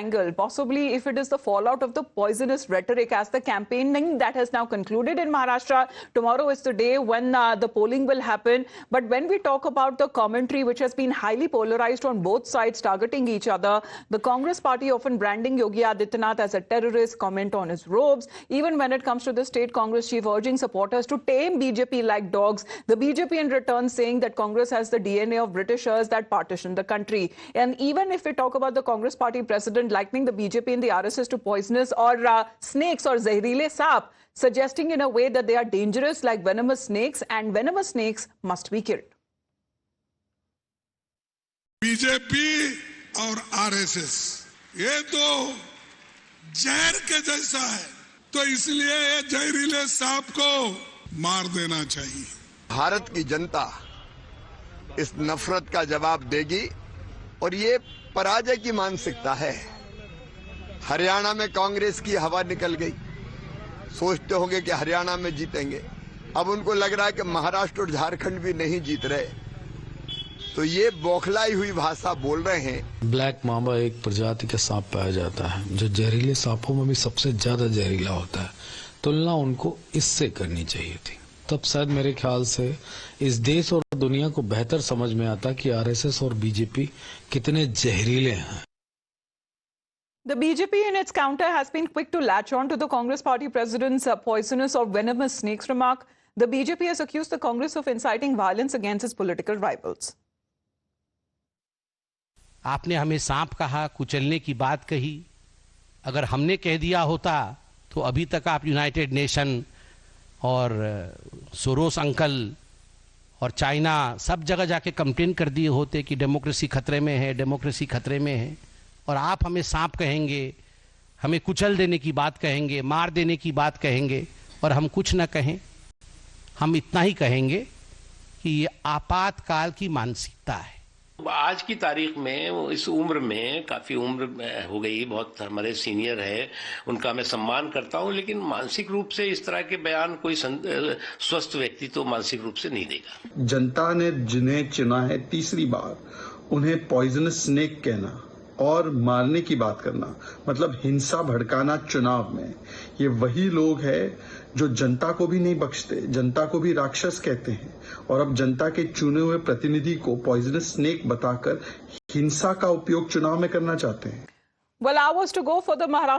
angle, possibly if it is the fallout of the poisonous rhetoric as the campaigning that has now concluded in Maharashtra. Tomorrow is the day when the polling will happen. But when we talk about the commentary, which has been highly polarized on both sides, targeting each other, the Congress party often branding Yogi Adityanath as a terrorist, comment on his robes. Even when it comes to the state Congress chief urging supporters to tame BJP like dogs, the BJP in return saying that Congress has the DNA of Britishers that partitioned the country. And even if we talk about the Congress party president likening the BJP and the RSS to poisonous or snakes or zehrile sap, suggesting in a way that they are dangerous like venomous snakes and venomous snakes must be killed. BJP और RSS ये तो जहर के जैसा है, तो इसलिए ये जहरीले सांप को मार देना चाहिए। भारत की जनता इस नफरत का जवाब देगी और ये पराजय की मानसिकता है। हरियाणा में कांग्रेस की हवा निकल गई, सोचते होंगे कि हरियाणा में जीतेंगे, अब उनको लग रहा है कि महाराष्ट्र और झारखंड भी नहीं जीत रहे, तो ये बौखलाई हुई भाषा बोल रहे हैं। ब्लैक मामा एक प्रजाति का सांप पाया जाता है जो जहरीले सांपों में भी सबसे ज्यादा जहरीला होता है। तुलना उनको इससे करनी चाहिए थी, तब शायद मेरे ख्याल से इस देश और दुनिया को बेहतर समझ में आता कि आरएसएस और बीजेपी कितने जहरीले हैं। The BJP in its counter has been quick to latch on to the Congress party president's poisonous or venomous snakes remark. The BJP has accused the Congress of inciting violence against its political rivals. आपने हमें सांप कहा, कुचलने की बात कही। अगर हमने कह दिया होता तो अभी तक आप यूनाइटेड नेशन और सोरोस अंकल और चाइना सब जगह जाके कंप्लेन कर दिए होते कि डेमोक्रेसी खतरे में है, डेमोक्रेसी खतरे में है। और आप हमें सांप कहेंगे, हमें कुचल देने की बात कहेंगे, मार देने की बात कहेंगे, और हम कुछ न कहें। हम इतना ही कहेंगे कि ये आपातकाल की मानसिकता है। आज की तारीख में इस उम्र में काफी उम्र हो गई, बहुत हमारे सीनियर है, उनका मैं सम्मान करता हूं, लेकिन मानसिक रूप से इस तरह के बयान कोई स्वस्थ व्यक्ति तो मानसिक रूप से नहीं देगा। जनता ने जिन्हें चुना है तीसरी बार, उन्हें पॉइजनस स्नेक कहना और मारने की बात करना, मतलब हिंसा भड़काना चुनाव में, ये वही लोग हैं जो जनता को भी नहीं बख्शते, जनता को भी राक्षस कहते हैं, और अब जनता के चुने हुए प्रतिनिधि को पॉइजनस स्नेक बताकर हिंसा का उपयोग चुनाव में करना चाहते हैं। Well, hours to go for the Maharashtra